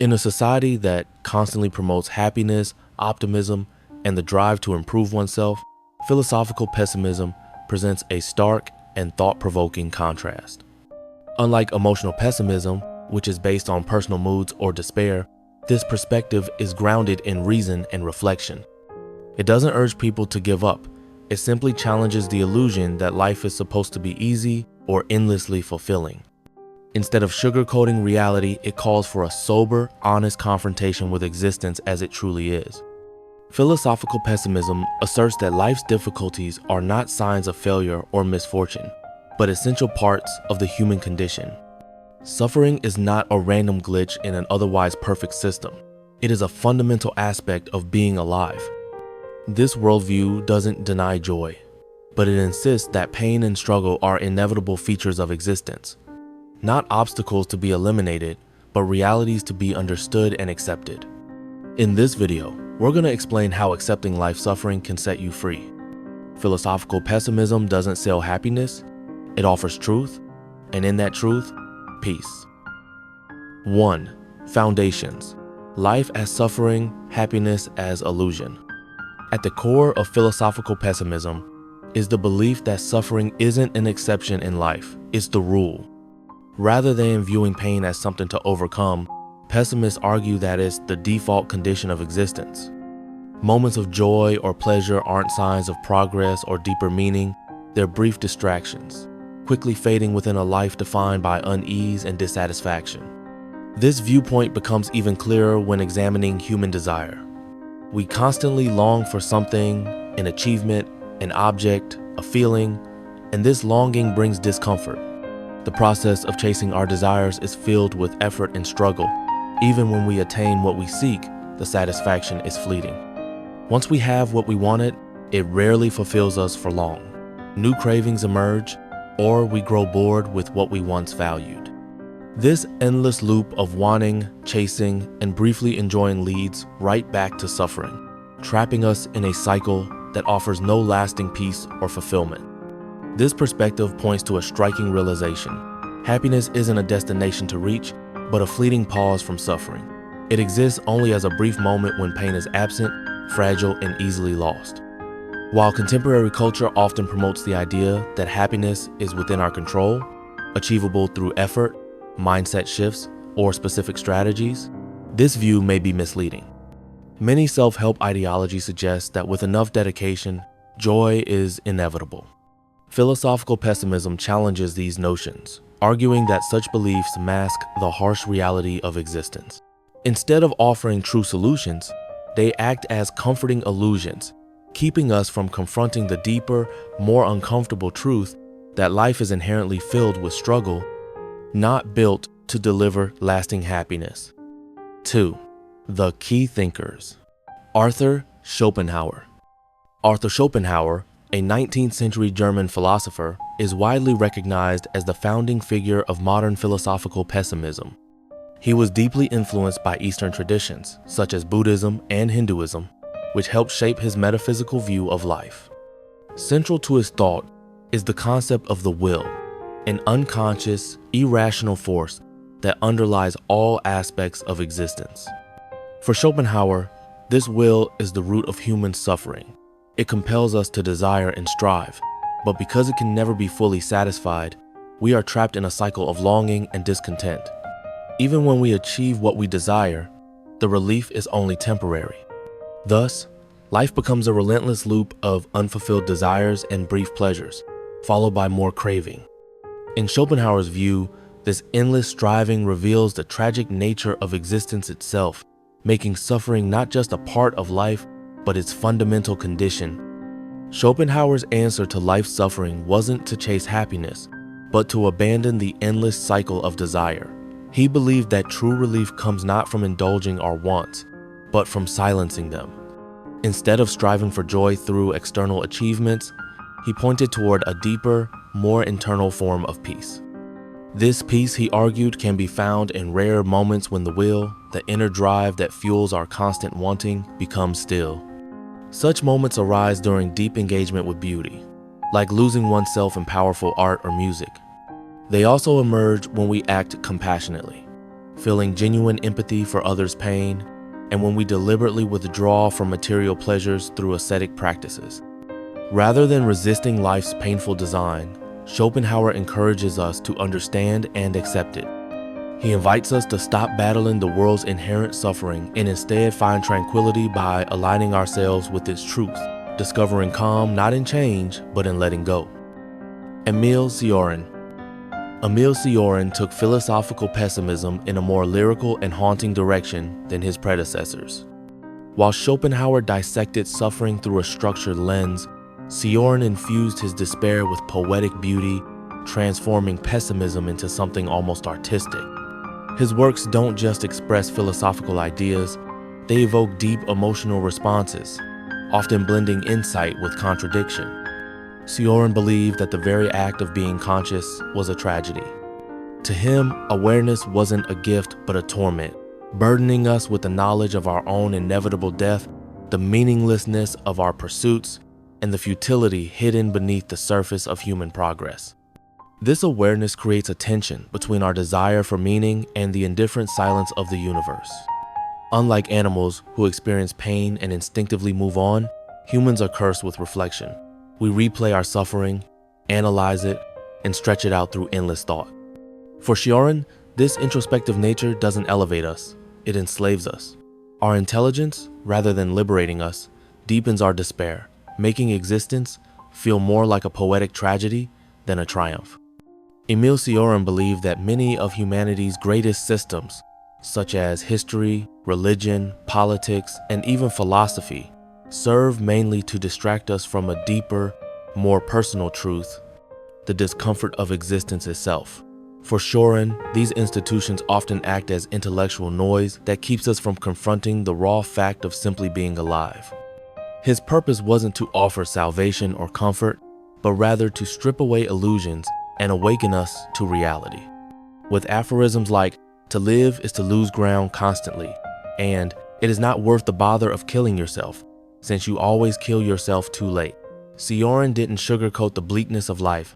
In a society that constantly promotes happiness, optimism, and the drive to improve oneself, philosophical pessimism presents a stark and thought-provoking contrast. Unlike emotional pessimism, which is based on personal moods or despair, this perspective is grounded in reason and reflection. It doesn't urge people to give up. It simply challenges the illusion that life is supposed to be easy or endlessly fulfilling. Instead of sugarcoating reality, it calls for a sober, honest confrontation with existence as it truly is. Philosophical pessimism asserts that life's difficulties are not signs of failure or misfortune, but essential parts of the human condition. Suffering is not a random glitch in an otherwise perfect system. It is a fundamental aspect of being alive. This worldview doesn't deny joy, but it insists that pain and struggle are inevitable features of existence. Not obstacles to be eliminated, but realities to be understood and accepted. In this video, we're going to explain how accepting life suffering can set you free. Philosophical pessimism doesn't sell happiness, it offers truth, and in that truth, peace. 1. Foundations. Life as suffering, happiness as illusion. At the core of philosophical pessimism is the belief that suffering isn't an exception in life, it's the rule. Rather than viewing pain as something to overcome, pessimists argue that it's the default condition of existence. Moments of joy or pleasure aren't signs of progress or deeper meaning, they're brief distractions, quickly fading within a life defined by unease and dissatisfaction. This viewpoint becomes even clearer when examining human desire. We constantly long for something, an achievement, an object, a feeling, and this longing brings discomfort. The process of chasing our desires is filled with effort and struggle. Even when we attain what we seek, the satisfaction is fleeting. Once we have what we wanted, it rarely fulfills us for long. New cravings emerge, or we grow bored with what we once valued. This endless loop of wanting, chasing, and briefly enjoying leads right back to suffering, trapping us in a cycle that offers no lasting peace or fulfillment. This perspective points to a striking realization. Happiness isn't a destination to reach, but a fleeting pause from suffering. It exists only as a brief moment when pain is absent, fragile, and easily lost. While contemporary culture often promotes the idea that happiness is within our control, achievable through effort, mindset shifts, or specific strategies, this view may be misleading. Many self-help ideologies suggest that with enough dedication, joy is inevitable. Philosophical pessimism challenges these notions, arguing that such beliefs mask the harsh reality of existence. Instead of offering true solutions, they act as comforting illusions, keeping us from confronting the deeper, more uncomfortable truth that life is inherently filled with struggle, not built to deliver lasting happiness. 2. The key thinkers. Arthur Schopenhauer. Arthur Schopenhauer, a 19th century German philosopher, is widely recognized as the founding figure of modern philosophical pessimism. He was deeply influenced by Eastern traditions, such as Buddhism and Hinduism, which helped shape his metaphysical view of life. Central to his thought is the concept of the will, an unconscious, irrational force that underlies all aspects of existence. For Schopenhauer, this will is the root of human suffering. It compels us to desire and strive, but because it can never be fully satisfied, we are trapped in a cycle of longing and discontent. Even when we achieve what we desire, the relief is only temporary. Thus, life becomes a relentless loop of unfulfilled desires and brief pleasures, followed by more craving. In Schopenhauer's view, this endless striving reveals the tragic nature of existence itself, making suffering not just a part of life, but its fundamental condition. Schopenhauer's answer to life's suffering wasn't to chase happiness, but to abandon the endless cycle of desire. He believed that true relief comes not from indulging our wants, but from silencing them. Instead of striving for joy through external achievements, he pointed toward a deeper, more internal form of peace. This peace, he argued, can be found in rare moments when the will, the inner drive that fuels our constant wanting, becomes still. Such moments arise during deep engagement with beauty, like losing oneself in powerful art or music. They also emerge when we act compassionately, feeling genuine empathy for others' pain, and when we deliberately withdraw from material pleasures through ascetic practices. Rather than resisting life's painful design, Schopenhauer encourages us to understand and accept it. He invites us to stop battling the world's inherent suffering and instead find tranquility by aligning ourselves with its truth, discovering calm not in change, but in letting go. Emil Cioran. Emil Cioran took philosophical pessimism in a more lyrical and haunting direction than his predecessors. While Schopenhauer dissected suffering through a structured lens, Cioran infused his despair with poetic beauty, transforming pessimism into something almost artistic. His works don't just express philosophical ideas, they evoke deep emotional responses, often blending insight with contradiction. Cioran believed that the very act of being conscious was a tragedy. To him, awareness wasn't a gift but a torment, burdening us with the knowledge of our own inevitable death, the meaninglessness of our pursuits, and the futility hidden beneath the surface of human progress. This awareness creates a tension between our desire for meaning and the indifferent silence of the universe. Unlike animals who experience pain and instinctively move on, humans are cursed with reflection. We replay our suffering, analyze it, and stretch it out through endless thought. For Cioran, this introspective nature doesn't elevate us, it enslaves us. Our intelligence, rather than liberating us, deepens our despair, making existence feel more like a poetic tragedy than a triumph. Emil Cioran believed that many of humanity's greatest systems, such as history, religion, politics, and even philosophy, serve mainly to distract us from a deeper, more personal truth, the discomfort of existence itself. For Cioran, these institutions often act as intellectual noise that keeps us from confronting the raw fact of simply being alive. His purpose wasn't to offer salvation or comfort, but rather to strip away illusions and awaken us to reality. With aphorisms like, "To live is to lose ground constantly," and "It is not worth the bother of killing yourself, since you always kill yourself too late," Cioran didn't sugarcoat the bleakness of life.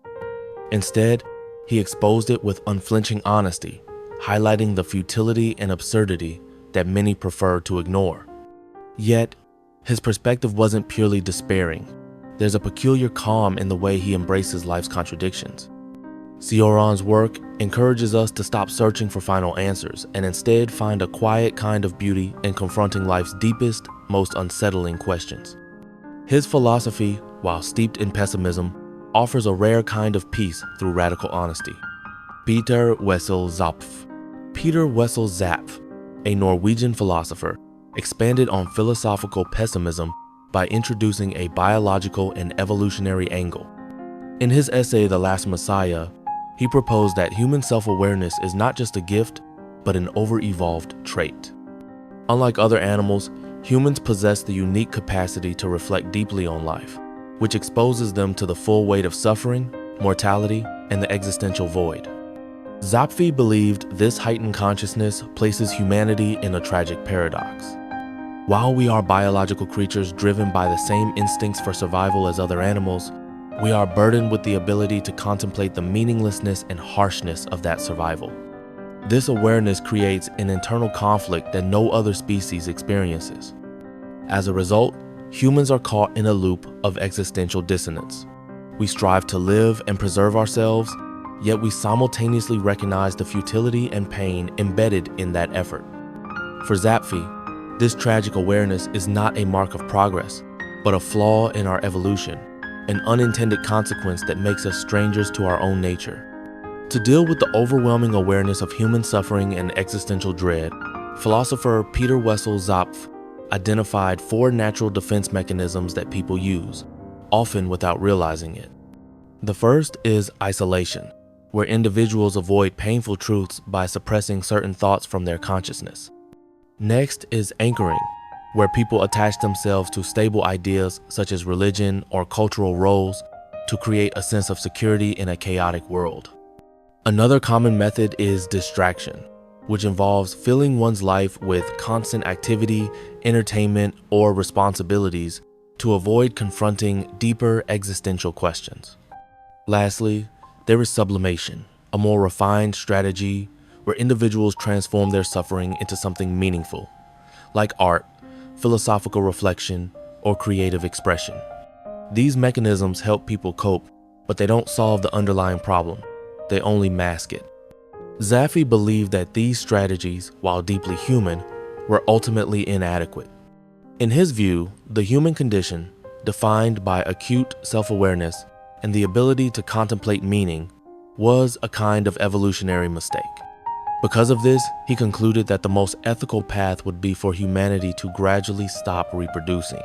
Instead, he exposed it with unflinching honesty, highlighting the futility and absurdity that many prefer to ignore. Yet, his perspective wasn't purely despairing. There's a peculiar calm in the way he embraces life's contradictions. Cioran's work encourages us to stop searching for final answers and instead find a quiet kind of beauty in confronting life's deepest, most unsettling questions. His philosophy, while steeped in pessimism, offers a rare kind of peace through radical honesty. Peter Wessel Zapffe. Peter Wessel Zapffe, a Norwegian philosopher, expanded on philosophical pessimism by introducing a biological and evolutionary angle. In his essay, The Last Messiah, he proposed that human self-awareness is not just a gift, but an over-evolved trait. Unlike other animals, humans possess the unique capacity to reflect deeply on life, which exposes them to the full weight of suffering, mortality, and the existential void. Zapffe believed this heightened consciousness places humanity in a tragic paradox. While we are biological creatures driven by the same instincts for survival as other animals, we are burdened with the ability to contemplate the meaninglessness and harshness of that survival. This awareness creates an internal conflict that no other species experiences. As a result, humans are caught in a loop of existential dissonance. We strive to live and preserve ourselves, yet we simultaneously recognize the futility and pain embedded in that effort. For Zapffe, this tragic awareness is not a mark of progress, but a flaw in our evolution, an unintended consequence that makes us strangers to our own nature. To deal with the overwhelming awareness of human suffering and existential dread, philosopher Peter Wessel Zapffe identified 4 natural defense mechanisms that people use, often without realizing it. The first is isolation, where individuals avoid painful truths by suppressing certain thoughts from their consciousness. Next is anchoring, where people attach themselves to stable ideas such as religion or cultural roles to create a sense of security in a chaotic world. Another common method is distraction, which involves filling one's life with constant activity, entertainment, or responsibilities to avoid confronting deeper existential questions. Lastly, there is sublimation, a more refined strategy where individuals transform their suffering into something meaningful, like art, philosophical reflection, or creative expression. These mechanisms help people cope, but they don't solve the underlying problem. They only mask it. Zapffe believed that these strategies, while deeply human, were ultimately inadequate. In his view, the human condition, defined by acute self-awareness and the ability to contemplate meaning, was a kind of evolutionary mistake. Because of this, he concluded that the most ethical path would be for humanity to gradually stop reproducing,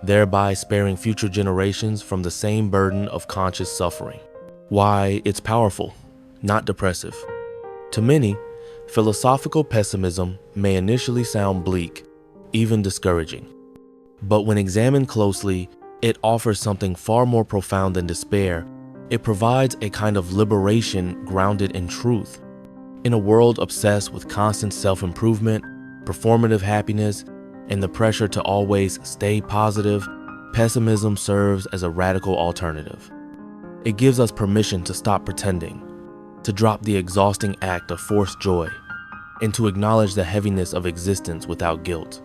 thereby sparing future generations from the same burden of conscious suffering. Why, it's powerful, not depressive. To many, philosophical pessimism may initially sound bleak, even discouraging. But when examined closely, it offers something far more profound than despair. It provides a kind of liberation grounded in truth. In a world obsessed with constant self-improvement, performative happiness, and the pressure to always stay positive, pessimism serves as a radical alternative. It gives us permission to stop pretending, to drop the exhausting act of forced joy, and to acknowledge the heaviness of existence without guilt.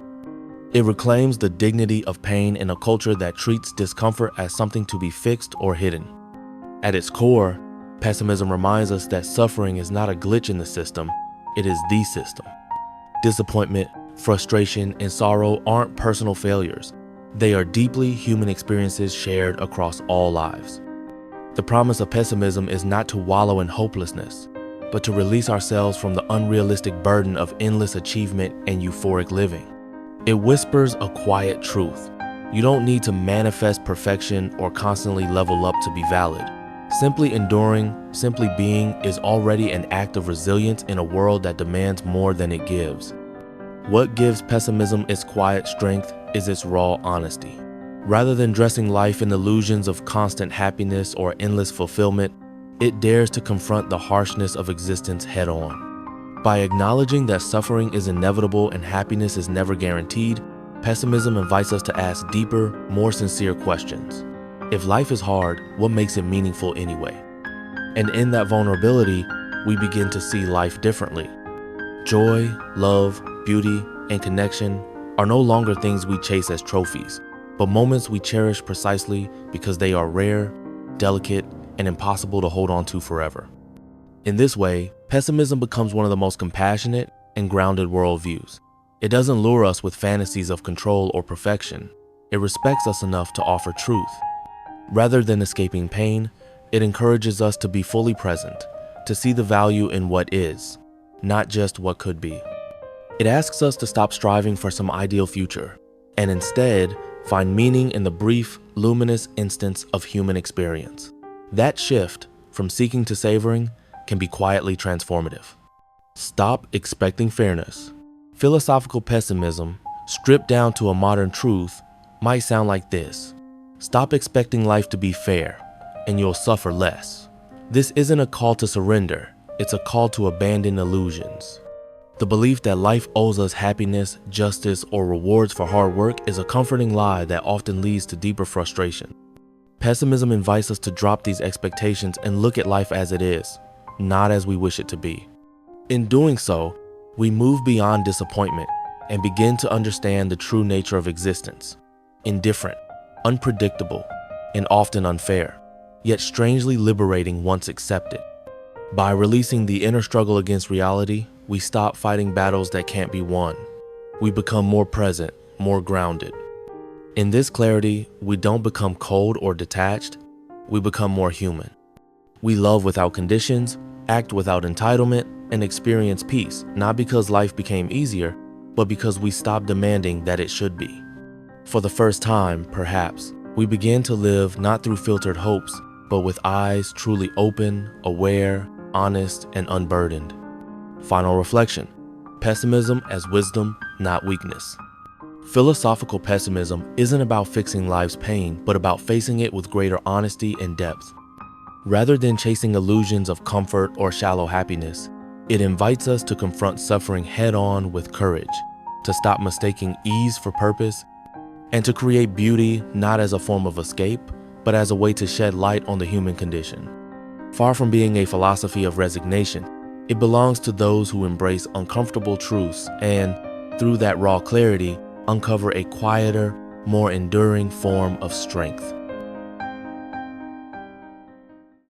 It reclaims the dignity of pain in a culture that treats discomfort as something to be fixed or hidden. At its core, pessimism reminds us that suffering is not a glitch in the system, it is the system. Disappointment, frustration, and sorrow aren't personal failures. They are deeply human experiences shared across all lives. The promise of pessimism is not to wallow in hopelessness, but to release ourselves from the unrealistic burden of endless achievement and euphoric living. It whispers a quiet truth. You don't need to manifest perfection or constantly level up to be valid. Simply enduring, simply being is already an act of resilience in a world that demands more than it gives. What gives pessimism its quiet strength is its raw honesty. Rather than dressing life in illusions of constant happiness or endless fulfillment, it dares to confront the harshness of existence head-on. By acknowledging that suffering is inevitable and happiness is never guaranteed, pessimism invites us to ask deeper, more sincere questions. If life is hard, what makes it meaningful anyway? And in that vulnerability, we begin to see life differently. Joy, love, beauty, and connection are no longer things we chase as trophies, but moments we cherish precisely because they are rare, delicate, and impossible to hold on to forever. In this way, pessimism becomes one of the most compassionate and grounded worldviews. It doesn't lure us with fantasies of control or perfection. It respects us enough to offer truth. Rather than escaping pain, it encourages us to be fully present, to see the value in what is, not just what could be. It asks us to stop striving for some ideal future, and instead find meaning in the brief, luminous instance of human experience. That shift, from seeking to savoring, can be quietly transformative. Stop expecting fairness. Philosophical pessimism, stripped down to a modern truth, might sound like this. Stop expecting life to be fair, and you'll suffer less. This isn't a call to surrender, it's a call to abandon illusions. The belief that life owes us happiness, justice, or rewards for hard work is a comforting lie that often leads to deeper frustration. Pessimism invites us to drop these expectations and look at life as it is, not as we wish it to be. In doing so, we move beyond disappointment and begin to understand the true nature of existence. Indifferent, unpredictable, and often unfair, yet strangely liberating once accepted. By releasing the inner struggle against reality, we stop fighting battles that can't be won. We become more present, more grounded. In this clarity, we don't become cold or detached, we become more human. We love without conditions, act without entitlement, and experience peace, not because life became easier, but because we stopped demanding that it should be. For the first time, perhaps, we begin to live not through filtered hopes, but with eyes truly open, aware, honest, and unburdened. Final reflection: pessimism as wisdom, not weakness. Philosophical pessimism isn't about fixing life's pain, but about facing it with greater honesty and depth. Rather than chasing illusions of comfort or shallow happiness, it invites us to confront suffering head-on with courage, to stop mistaking ease for purpose, and to create beauty not as a form of escape, but as a way to shed light on the human condition. Far from being a philosophy of resignation, It belongs to those who embrace uncomfortable truths and, through that raw clarity, uncover a quieter, more enduring form of strength.